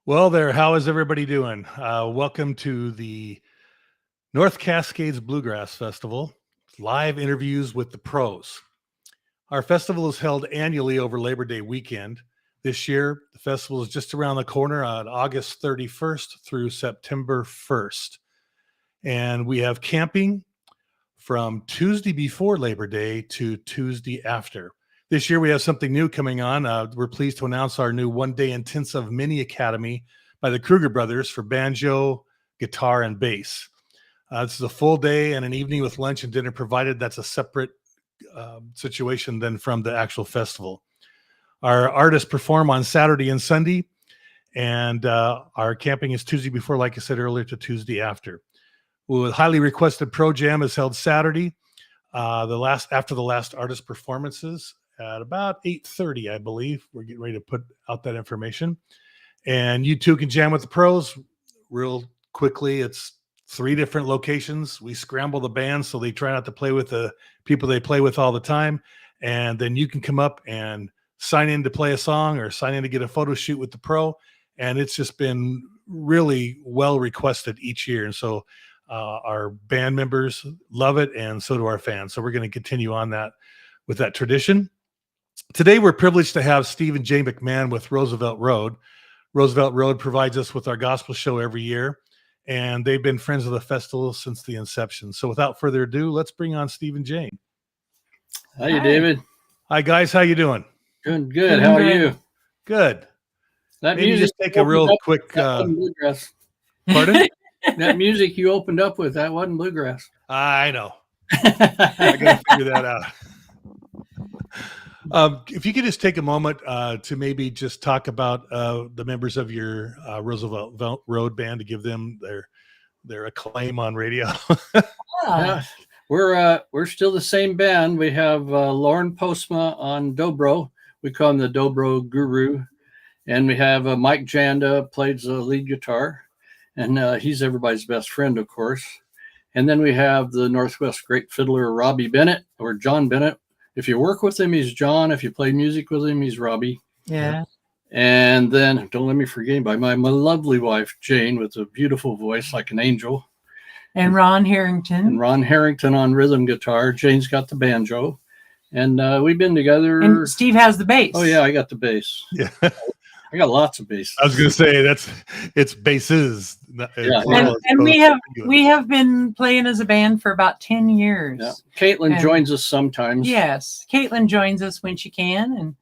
Well, there. How is everybody doing? Welcome to the North Cascades Bluegrass Festival, live interviews with the pros. Our festival is held annually over Labor Day weekend. This year, the festival is just around the corner on August 31st through September 1st. And we have camping from Tuesday before Labor Day to Tuesday after. This year, we have something new coming on. We're pleased to announce our new one-day intensive mini academy by the Kruger brothers for banjo, guitar, and bass. This is a full day and an evening with lunch and dinner provided. That's a separate situation than from the actual festival. Our artists perform on Saturday and Sunday, and our camping is Tuesday before, like I said earlier, to Tuesday after. With highly requested Pro Jam is held Saturday, after the last artist performances at about 8:30, I believe. We're getting ready to put out that information. And you too can jam with the pros real quickly. It's 3 different locations. We scramble the bands so they try not to play with the people they play with all the time. And then you can come up and sign in to play a song or sign in to get a photo shoot with the pro. And it's just been really well requested each year. And so our band members love it, and so do our fans. So we're going to continue on that with that tradition. Today, we're privileged to have Steve and Jay McMahon with Roosevelt Road. Roosevelt Road provides us with our gospel show every year, and they've been friends of the festival since the inception. So without further ado, let's bring on Steve and Jay. Hi, David. Hi, guys. How you doing? Good, good. How are you? Good. That Maybe music just take a real quick... bluegrass. Pardon? That music you opened up with, that wasn't bluegrass. I know. I got to figure that out. If you could just take a moment to maybe just talk about the members of your Roosevelt Road band to give them their acclaim on radio. Yeah, we're still the same band. We have Lauren Postma on dobro. We call him the dobro guru, and we have Mike Janda plays the lead guitar, and he's everybody's best friend, of course. And then we have the Northwest great fiddler Robbie Bennett, or John Bennett. If you work with him, he's John. If you play music with him, he's Robbie. Yeah. And then, don't let me forget by my lovely wife, Jane, with a beautiful voice like an angel. And Ron Harrington. And Ron Harrington on rhythm guitar. Jane's got the banjo. And we've been together. And Steve has the bass. Oh, yeah, I got the bass. Yeah. I got lots of bass. I was going to say it's basses. Yeah. And we have been playing as a band for about 10 years. Yeah. Caitlin joins us sometimes. Yes. Caitlin joins us when she can.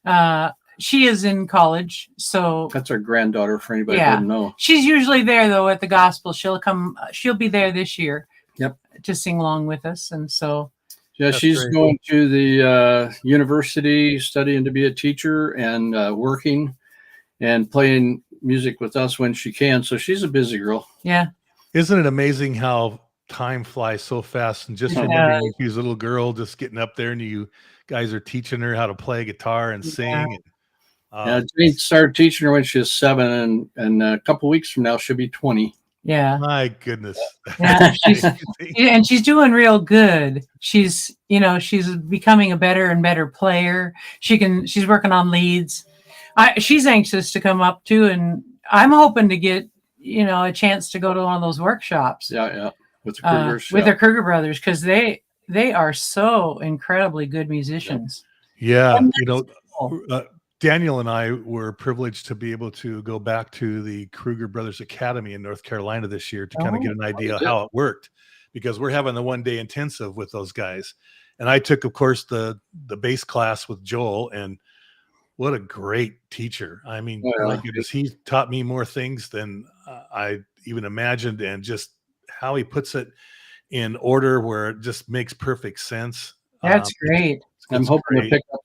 And she is in college. So that's our granddaughter for anybody who doesn't know. She's usually there though at the gospel. She'll be there this year. Yep. To sing along with us. And so yeah, she's going to the university, studying to be a teacher and working and playing music with us when she can. So she's a busy girl. Yeah. Isn't it amazing how time flies so fast? And just remembering she was a little girl just getting up there and you guys are teaching her how to play guitar and sing. And, Jane started teaching her when she was 7, and a couple weeks from now she'll be 20. Yeah. My goodness. Yeah, she's doing real good. She's becoming a better and better player. She's working on leads. She's anxious to come up too, and I'm hoping to get a chance to go to one of those workshops. Yeah, with the Krugers, with the Kruger brothers, because they are so incredibly good musicians. Yeah, Daniel and I were privileged to be able to go back to the Kruger Brothers Academy in North Carolina this year to kind of get an idea of how it worked, because we're having the one-day intensive with those guys. And I took, of course, the bass class with Joel, and what a great teacher. I mean, my goodness, he taught me more things than I even imagined, and just how he puts it in order where it just makes perfect sense. That's great. I'm hoping to pick up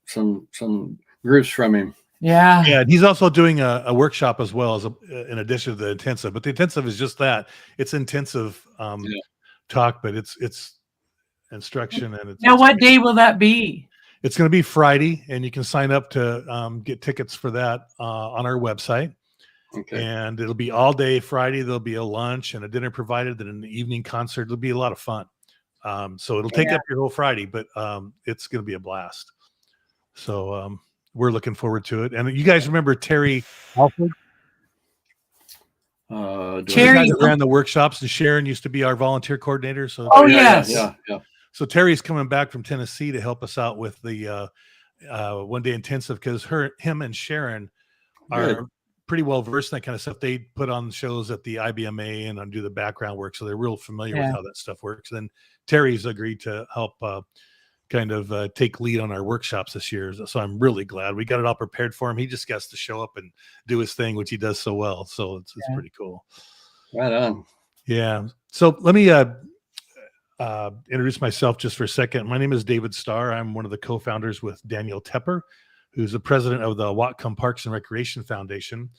some groups from him. Yeah. Yeah. And he's also doing a workshop as well as in addition to the intensive, but the intensive is just that. It's intensive talk, but it's instruction. And now what day will that be? It's going to be Friday, and you can sign up to get tickets for that on our website. Okay. And it'll be all day Friday. There'll be a lunch and a dinner provided, and an evening concert. It'll be a lot of fun. So it'll take up your whole Friday, but it's going to be a blast. So we're looking forward to it. And you guys remember Terry Alford? Do The Cherry- guy that ran the workshops, and Sharon used to be our volunteer coordinator. So, Oh, yeah, yes. yeah. so Terry's coming back from Tennessee to help us out with the one day intensive because him and Sharon are Good. pretty well versed in that kind of stuff. They put on shows at the IBMA and do the background work, so they're real familiar with Yeah. how that stuff works. And then Terry's agreed to help take lead on our workshops this year. So I'm really glad we got it all prepared for him. He just gets to show up and do his thing, which he does so well. So it's Yeah. pretty cool. Right on. Yeah. So let me introduce myself just for a second. My name is David Starr. I'm one of the co-founders with Daniel Tepper, who's the president of the Whatcom Parks and Recreation Foundation.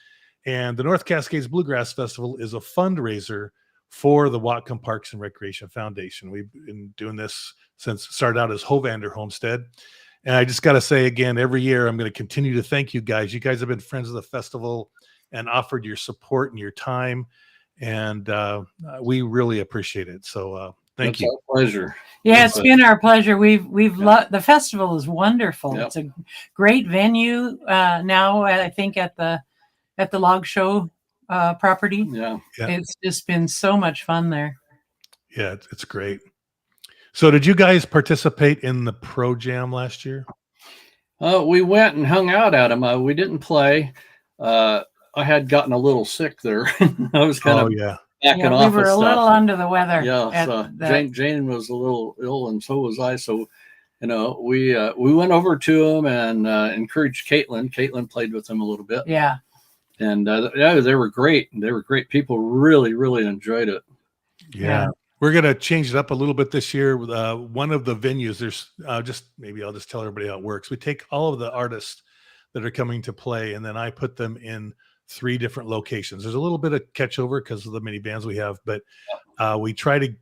And the North Cascades Bluegrass Festival is a fundraiser for the Whatcom Parks and Recreation Foundation. We've been doing this since it started out as Hovander Homestead. And I just got to say again, every year I'm going to continue to thank you guys. You guys have been friends of the festival and offered your support and your time. And we really appreciate it. So thank you. Our pleasure. Yeah, It's it's been our pleasure. We've loved the festival is wonderful. Yep. It's a great venue now. I think at the log show property. Yeah. It's just been so much fun there. Yeah, it's great. So did you guys participate in the Pro Jam last year? We went and hung out at them. We didn't play. I had gotten a little sick there. I was kind of backing Yeah, off. we were of a stuff. little under the weather. Yeah, so Jane was a little ill, and so was I. So, we went over to them and encouraged Caitlin. Caitlin played with them a little bit. Yeah. And they were great. They were great people. Really, really enjoyed it. Yeah. We're going to change it up a little bit this year. One of the venues, there's maybe I'll just tell everybody how it works. We take all of the artists that are coming to play, and then I put them in 3 different locations. There's a little bit of catch over because of the many bands we have, but we try to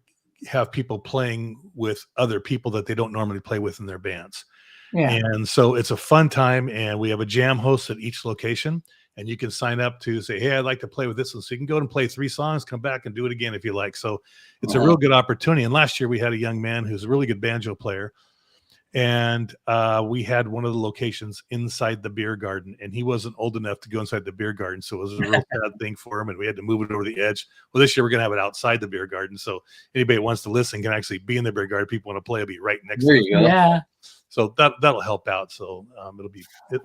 have people playing with other people that they don't normally play with in their bands. Yeah. And so it's a fun time, and we have a jam host at each location. And you can sign up to say, hey, I'd like to play with this one. So you can go and play 3 songs, come back and do it again if you like. So it's a real good opportunity. And last year we had a young man who's a really good banjo player. And we had one of the locations inside the beer garden. And he wasn't old enough to go inside the beer garden. So it was a real sad thing for him. And we had to move it over the edge. Well, this year we're going to have it outside the beer garden. So anybody that wants to listen can actually be in the beer garden. People want to play, it'll be right next to you go. Yeah. So that'll help out. So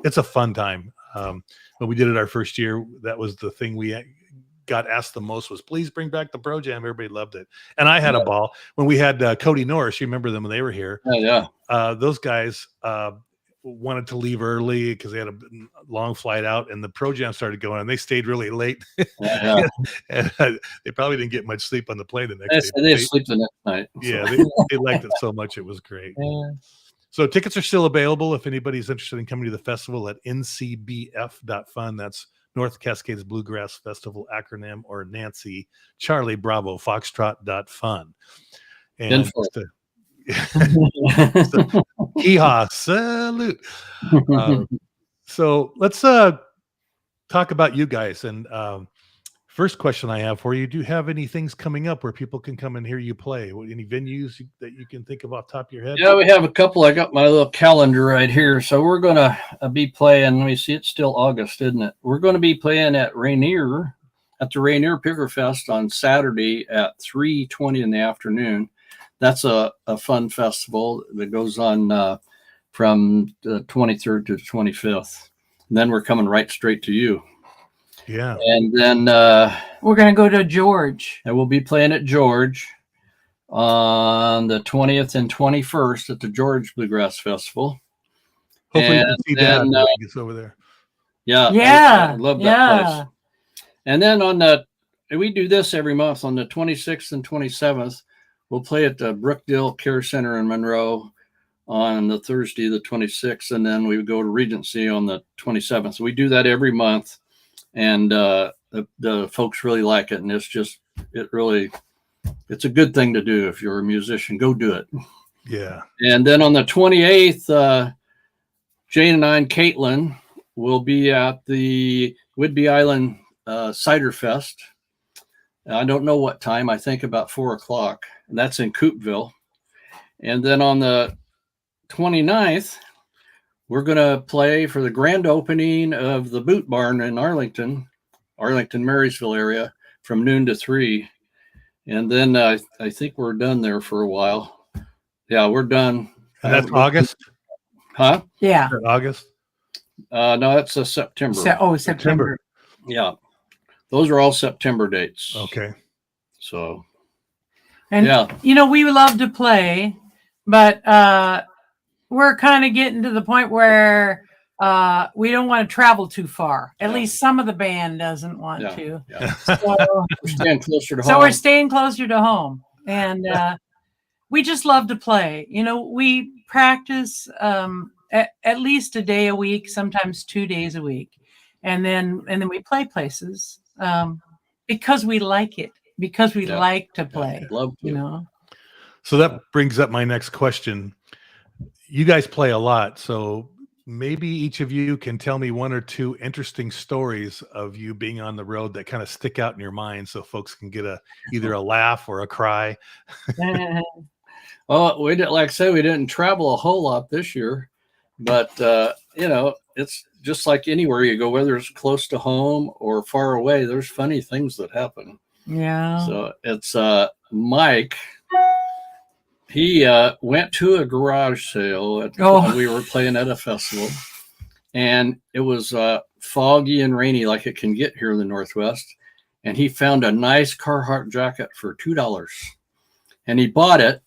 it's a fun time. When we did it our first year, that was the thing we got asked the most was, please bring back the Pro Jam. Everybody loved it. And I had a ball when we had Cody Norris. You remember them when they were here? Yeah. Those guys wanted to leave early because they had a long flight out, and the Pro Jam started going, and they stayed really late. Yeah. And they probably didn't get much sleep on the plane the next day. They didn't sleep the next night. So. Yeah, they liked it so much. It was great. Yeah. So tickets are still available if anybody's interested in coming to the festival at ncbf.fun. That's North Cascades Bluegrass Festival acronym, or Nancy Charlie Bravo Foxtrot.fun. And hee-haw, salute. So let's talk about you guys. And first question I have for you, do you have any things coming up where people can come and hear you play? Any venues that you can think of off the top of your head? Yeah, we have a couple. I got my little calendar right here. So we're going to be playing. Let me see. It's still August, isn't it? We're going to be playing at the Rainier Picker Fest on Saturday at 3:20 in the afternoon. That's a fun festival that goes on from the 23rd to the 25th. And then we're coming right straight to you. Yeah. And then we're going to go to George. And we'll be playing at George on the 20th and 21st at the George Bluegrass Festival. Hopefully you can see that when he gets over there. Yeah. I love that place. And then we do this every month on the 26th and 27th. We'll play at the Brookdale Care Center in Monroe on the Thursday, the 26th. And then we go to Regency on the 27th. So we do that every month. And the folks really like it, and it's a good thing to do. If you're a musician, go do it. Yeah. And then on the 28th, Jane and I and Caitlin will be at the Whidbey Island Cider Fest. I don't know what time. I think about 4:00, and that's in Coopville. And then on the 29th, we're going to play for the grand opening of the Boot Barn in Arlington, Marysville area. from noon to 3. And then I think we're done there for a while. Yeah, we're done. And that's August? Huh? Yeah. August? No, it's a September. September. Yeah. Those are all September dates. Okay. So, and we love to play, but we're kind of getting to the point where we don't want to travel too far. At least some of the band doesn't want to. Yeah. So we're staying closer to home. So we're staying closer to home, and we just love to play. We practice at least a day a week, sometimes 2 days a week, and then we play places because we like it, because we like to play. Love to. So that brings up my next question. You guys play a lot, so maybe each of you can tell me 1 or 2 interesting stories of you being on the road that kind of stick out in your mind, so folks can get either a laugh or a cry. Well, we didn't, like I said, we didn't travel a whole lot this year, but it's just like anywhere you go, whether it's close to home or far away, there's funny things that happen. Yeah. So it's Mike. He went to a garage sale when we were playing at a festival, and it was foggy and rainy like it can get here in the Northwest. And he found a nice Carhartt jacket for $2, and he bought it.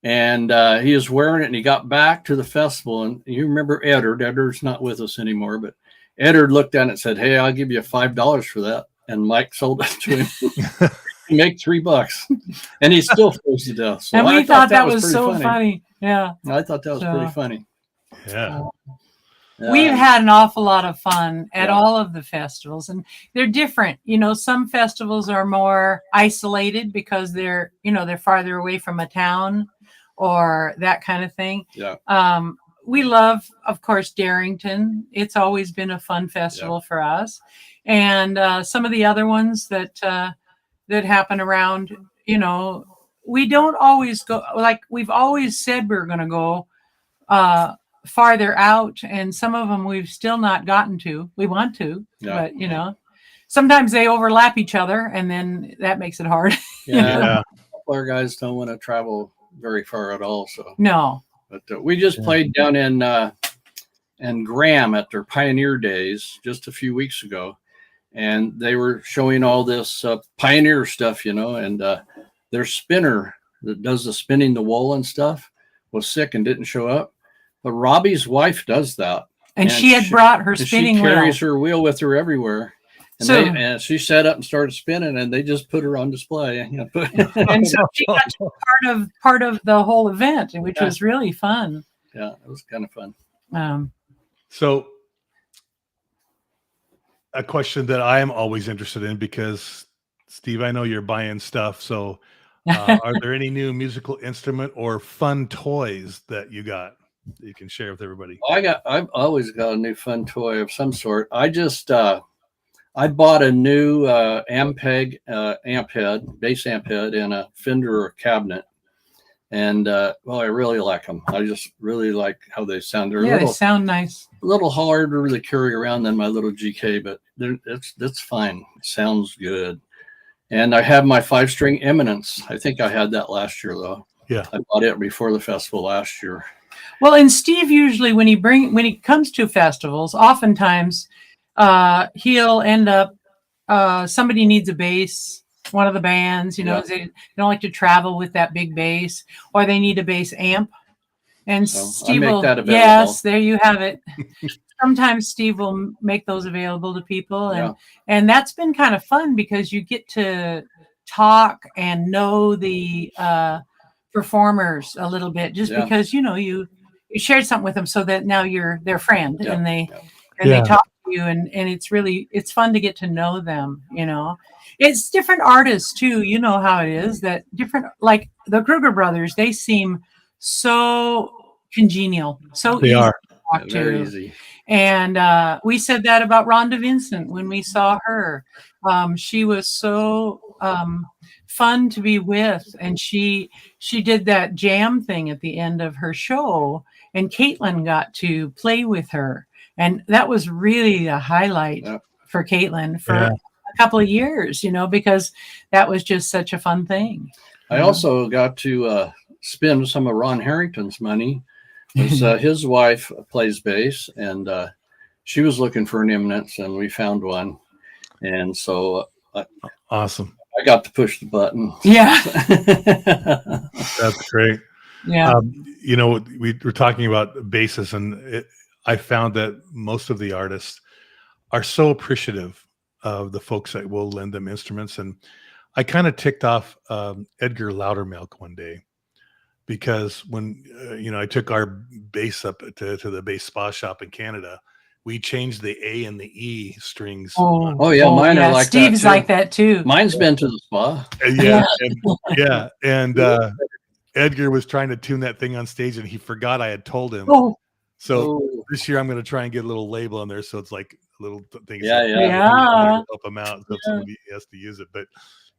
And he was wearing it, and he got back to the festival. And you remember Eddard? Eddard's not with us anymore, but Eddard looked down and said, "Hey, I'll give you $5 for that." And Mike sold it to him. He make $3, and he still froze to death. So and we thought that was so funny. Yeah, I thought that was pretty funny. Yeah. We've had an awful lot of fun at all of the festivals, and they're different. Some festivals are more isolated because they're farther away from a town or that kind of thing. Yeah. We love, of course, Darrington. It's always been a fun festival for us. And some of the other ones that happen around, we don't always go, like we've always said we're going to go farther out, and some of them we've still not gotten to. We want to, but sometimes they overlap each other, and then that makes it hard. Yeah. Our guys don't want to travel very far at all. So no. But we just played down in Graham at their Pioneer Days just a few weeks ago, and they were showing all this Pioneer stuff, and their spinner that does the spinning the wool and stuff was sick and didn't show up. But Robbie's wife does that. And she had brought her spinning wheel. She carries her wheel with her everywhere. And she sat up and started spinning, and they just put her on display. And so she got to be part of the whole event, which was really fun. Yeah, it was kind of fun. So a question that I am always interested in, because Steve, I know you're buying stuff. So are there any new musical instrument or fun toys that you got that you can share with everybody? I've always got a new fun toy of some sort. I bought a new Ampeg amp head, bass amp head, and a Fender cabinet. And I really like them. I just really like how they sound. They sound nice. A little harder to carry around than my little GK, but it's fine. It sounds good. And I have my 5-string Eminence. I think I had that last year though. Yeah, I bought it before the festival last year. Well, and Steve usually when he comes to festivals, oftentimes he'll end up somebody needs a bass, one of the bands, they don't like to travel with that big bass, or they need a bass amp, and Steve will, yes, there you have it. Sometimes Steve will make those available to people, and that's been kind of fun because you get to talk and know the performers a little bit, just because you shared something with them, so that now you're their friend, and they talk to you, and it's fun to get to know them. It's different artists too. You know how it is that different, like the Kruger brothers, they seem so congenial, so they easy are to talk to. Very easy. And we said that about Rhonda Vincent when we saw her. She was so fun to be with, and she did that jam thing at the end of her show, and Caitlin got to play with her, and that was really a highlight for Caitlin. couple of years, because that was just such a fun thing. I also got to spend some of Ron Harrington's money. His wife plays bass, and she was looking for an eminence, and we found one. And so awesome. I got to push the button. Yeah. That's great. Yeah. We were talking about basses, and I found that most of the artists are so appreciative of the folks that will lend them instruments. And I kind of ticked off Edgar Loudermilk one day, because when I took our bass up to the bass spa shop in Canada, we changed the A and the E strings. Oh yeah, mine are like Steve's that too. like that too. Mine's been to the spa. And Edgar was trying to tune that thing on stage, and he forgot I had told him. So this year I'm going to try and get a little label on there, so it's like a little thing. Help him out if somebody has to use it. But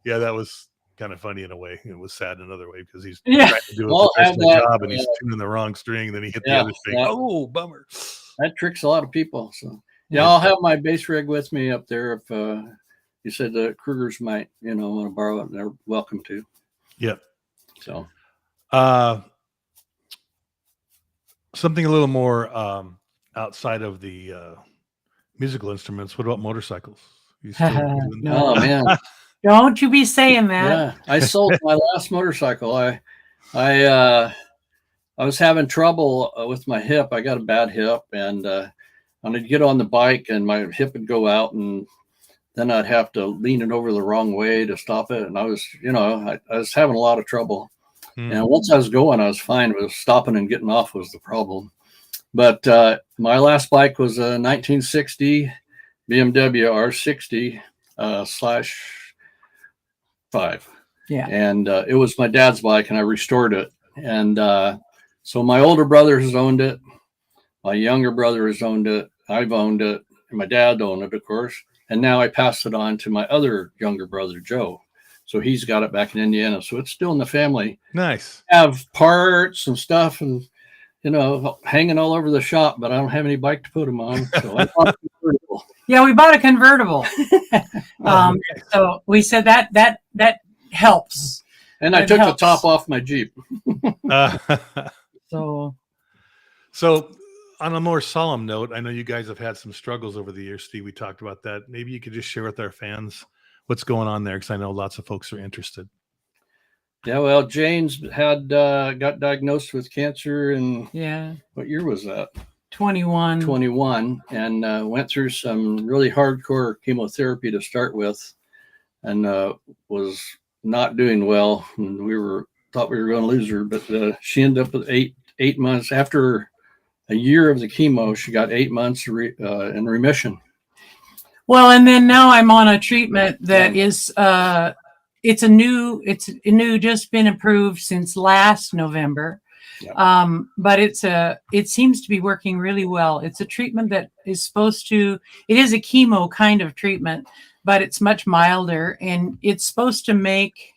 yeah, that was kind of funny in a way. It was sad in another way, because he's trying to do a professional job, and he's tuning the wrong string, and then he hit the other string. Oh, bummer. That tricks a lot of people. So I'll have my bass rig with me up there. If you said the Krugers might, want to borrow it, they're welcome to. Yep. So something a little more outside of the musical instruments. What about motorcycles? You still doing that? Oh man. Don't you be saying that. Yeah, I sold my last motorcycle. I was having trouble with my hip. I got a bad hip, and I'd get on the bike and my hip would go out, and then I'd have to lean it over the wrong way to stop it. And I was, I was having a lot of trouble. And once I was going, I was fine. It was stopping and getting off was the problem. But my last bike was a 1960 BMW R60 /5. Yeah. And it was my dad's bike, and I restored it. And so my older brother has owned it. My younger brother has owned it. I've owned it. And my dad owned it, of course. And now I passed it on to my other younger brother, Joe. So he's got it back in Indiana. So it's still in the family. Nice. I have parts and stuff and, hanging all over the shop, but I don't have any bike to put them on. So I bought a convertible. Yeah, we bought a convertible. So we said that helps. And I took the top off my Jeep. So on a more solemn note, I know you guys have had some struggles over the years, Steve. We talked about that. Maybe you could just share with our fans what's going on there, because I know lots of folks are interested. Yeah, well, Jane's got diagnosed with cancer in what year was that? 21, and went through some really hardcore chemotherapy to start with, and was not doing well. And thought we were going to lose her, but she ended up with eight months after a year of the chemo. She got 8 months in remission. Well, and then now I'm on a treatment that is it's new, just been approved since last November. Yeah. But it seems to be working really well. It's a treatment that is it is a chemo kind of treatment, but it's much milder, and it's supposed to make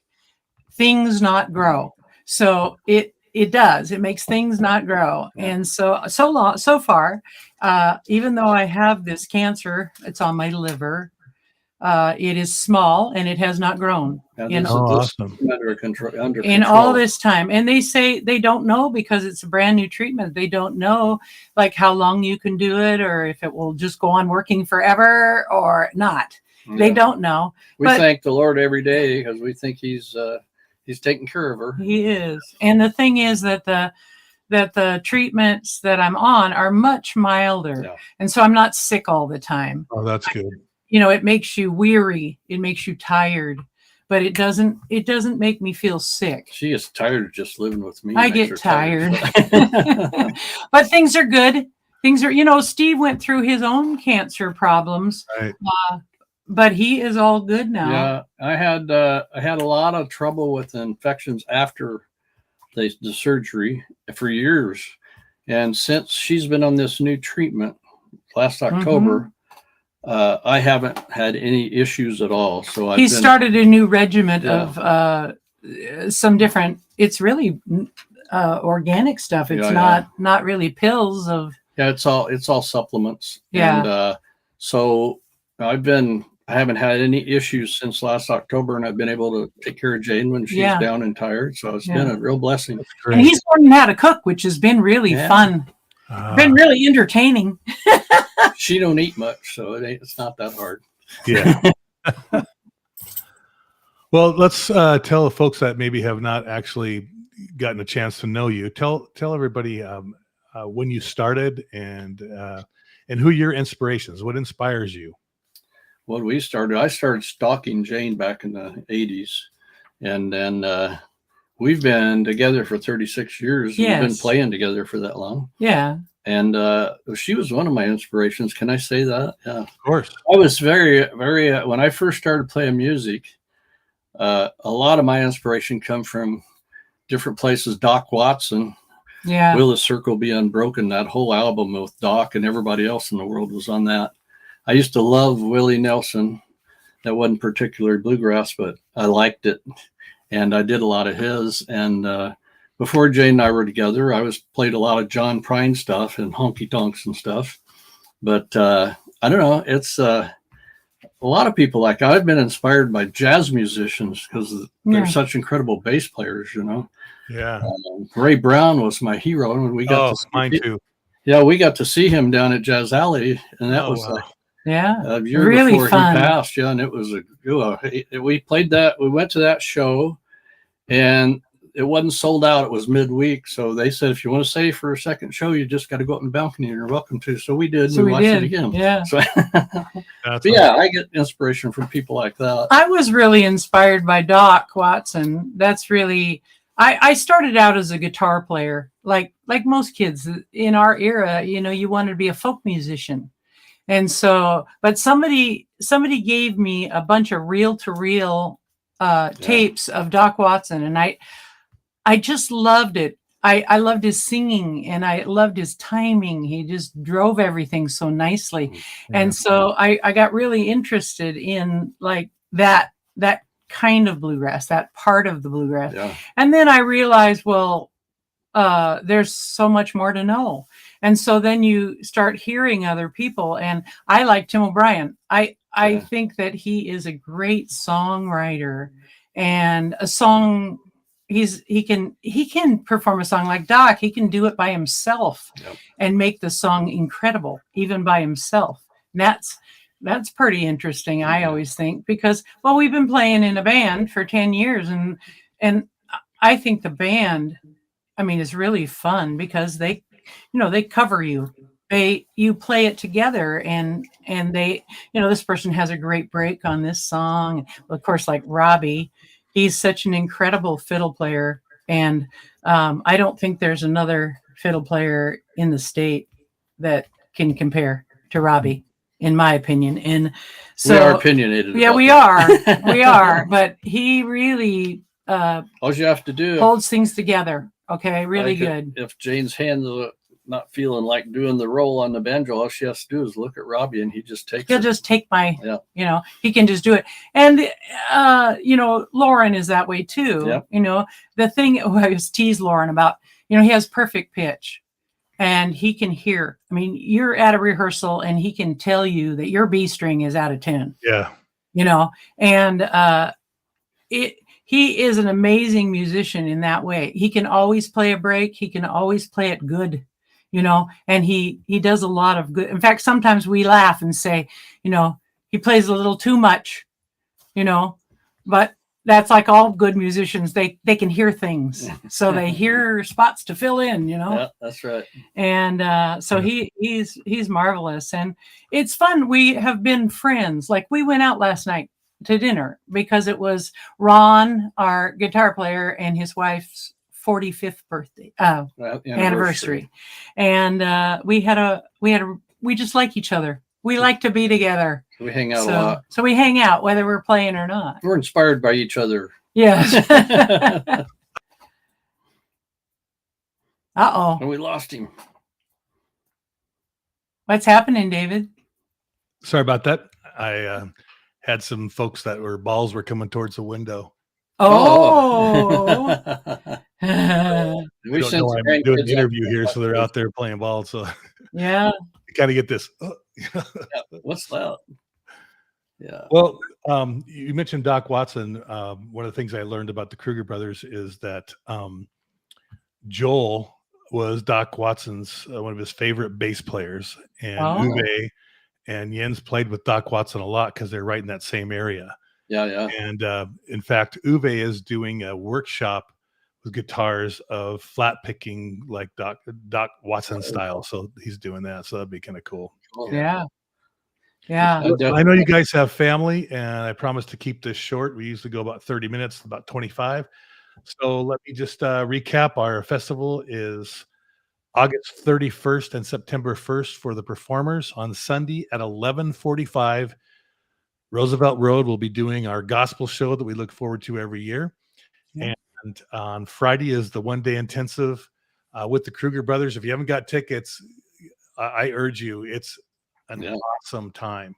things not grow. So it makes things not grow. And so far, even though I have this cancer, it's on my liver. It is small, and it has not grown. Awesome. Under control. In all this time. And they say they don't know, because it's a brand new treatment. They don't know like how long you can do it, or if it will just go on working forever or not. Yeah. They don't know. We thank the Lord every day, because we think he's taking care of her. He is. And the thing is that the treatments that I'm on are much milder. Yeah. And so I'm not sick all the time. Oh, that's good. It makes you weary. It makes you tired, but it doesn't make me feel sick. She is tired of just living with me. I get tired. But things are good. Things are, Steve went through his own cancer problems. Right. But he is all good now. Yeah, I had a lot of trouble with infections after the surgery for years, and since she's been on this new treatment last October, I haven't had any issues at all. So he started a new regimen of some different. It's really organic stuff. It's not really pills of. Yeah, it's all supplements. Yeah. And so I've been I haven't had any issues since last October, and I've been able to take care of Jane when she's down and tired. So it's been a real blessing. That's great. And he's learning how to cook, which has been really fun. Been really entertaining. She don't eat much, so it's not that hard. Yeah. Well, let's tell the folks that maybe have not actually gotten a chance to know you. Tell everybody when you started and who your inspirations. What inspires you? When I started stalking Jane back in the 80s, and then we've been together for 36 years. Yes. We've been playing together for that long. Yeah. And she was one of my inspirations. Can I say that? Yeah, of course. I was very, very, when I first started playing music, a lot of my inspiration come from different places. Doc Watson, Will the Circle Be Unbroken, that whole album with Doc and everybody else in the world was on that. I used to love Willie Nelson. That wasn't particularly bluegrass, but I liked it. And I did a lot of his. And before Jane and I were together, I played a lot of John Prine stuff and honky tonks and stuff. But I don't know. It's a lot of people like I've been inspired by jazz musicians because they're such incredible bass players, you know. Yeah. Ray Brown was my hero, and we got mine too. Yeah, we got to see him down at Jazz Alley, and that was a year really before fun. He passed. Yeah, and it was we played that. We went to that show, and it wasn't sold out. It was midweek, so they said if you want to stay for a second show, you just got to go up in the balcony, and you're welcome to. So we did. So we watched it did. again. Yeah. So, I get inspiration from people like that. I was really inspired by Doc Watson. That's really. I started out as a guitar player, like most kids in our era. You know, you wanted to be a folk musician, and so. But somebody gave me a bunch of reel-to-reel tapes of Doc Watson, and I just loved it. I loved his singing and I loved his timing. He just drove everything so nicely. Yeah. And so I got really interested in like that kind of bluegrass, that part of the bluegrass. Yeah. And then I realized, well, there's so much more to know. And so then you start hearing other people. And I like Tim O'Brien. I think that he is a great songwriter and a song. He can perform a song like Doc. He can do it by himself and make the song incredible, even by himself. And that's pretty interesting, I always think, because we've been playing in a band for 10 years, and I think the band, is really fun because they cover you. You play it together, and they, this person has a great break on this song. Of course, like Robbie. He's such an incredible fiddle player, and I don't think there's another fiddle player in the state that can compare to Robbie, in my opinion. And so we are opinionated. Yeah, we are. We are. But he really all you have to do holds things together. Okay, really good. If Jane's hands are not feeling like doing the roll on the banjo, all she has to do is look at Robbie, and he just takes. He'll just take my. Yeah. He can just do it, and Lauren is that way too. Yeah. The thing I was teased Lauren about. He has perfect pitch, and he can hear. You're at a rehearsal, and he can tell you that your B string is out of 10. Yeah. And he is an amazing musician in that way. He can always play a break. He can always play it good. And he does a lot of good. In fact, sometimes we laugh and say, he plays a little too much, but that's like all good musicians. They can hear things. So they hear spots to fill in, Yeah, that's right. And so he's marvelous. And it's fun. We have been friends. Like we went out last night to dinner because it was Ron, our guitar player, and his wife's 45th birthday anniversary. And we just like each other. We like to be together. We hang out a lot. So we hang out whether we're playing or not. We're inspired by each other. Yes. Uh-oh. And we lost him. What's happening, David? Sorry about that. I had some folks balls were coming towards the window. Oh. We don't know I'm doing an interview here, so they're out there playing ball. So yeah, you kind of get this. What's that? Yeah. Well, you mentioned Doc Watson. One of the things I learned about the Kruger brothers is that Joel was Doc Watson's one of his favorite bass players, and Oh. Uwe and Jens played with Doc Watson a lot because they're right in that same area. Yeah. And in fact, Uwe is doing a workshop with guitars of flat picking like Doc Watson style. So he's doing that. So that'd be kind of cool. Yeah. Yeah. I know you guys have family, and I promise to keep this short. We usually go about 30 minutes, about 25. So let me just recap. Our festival is August 31st and September 1st for the performers. On Sunday at 11:45, Roosevelt Road will be doing our gospel show that we look forward to every year. Yeah. And on Friday is the one-day intensive with the Kruger brothers. If you haven't got tickets, I urge you. It's an awesome time,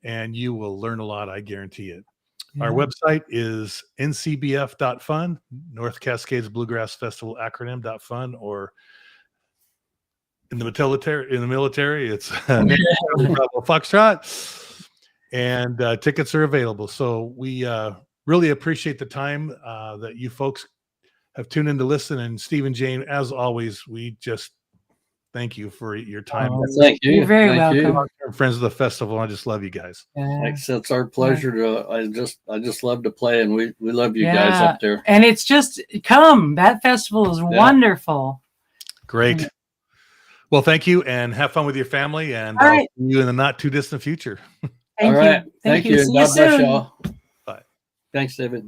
and you will learn a lot. I guarantee it. Yeah. Our website is ncbf.fun, North Cascades Bluegrass Festival acronym.fun, or in the military, it's Bravo Foxtrot, and tickets are available. So we really appreciate the time that you folks have tuned in to listen. And Steve and Jane, as always, we just thank you for your time. Thank you. You're very Thank you. welcome. We're friends of the festival. I just love you guys. Yeah. It's our pleasure to. I just love to play, and we love you guys up there. And it's just come. That festival is wonderful. Great. Well, thank you, and have fun with your family. And All I'll right. see you in the not too distant future. Thank All right. you. Thank you. See And you God bless soon. y'all. Bye. Thanks, David.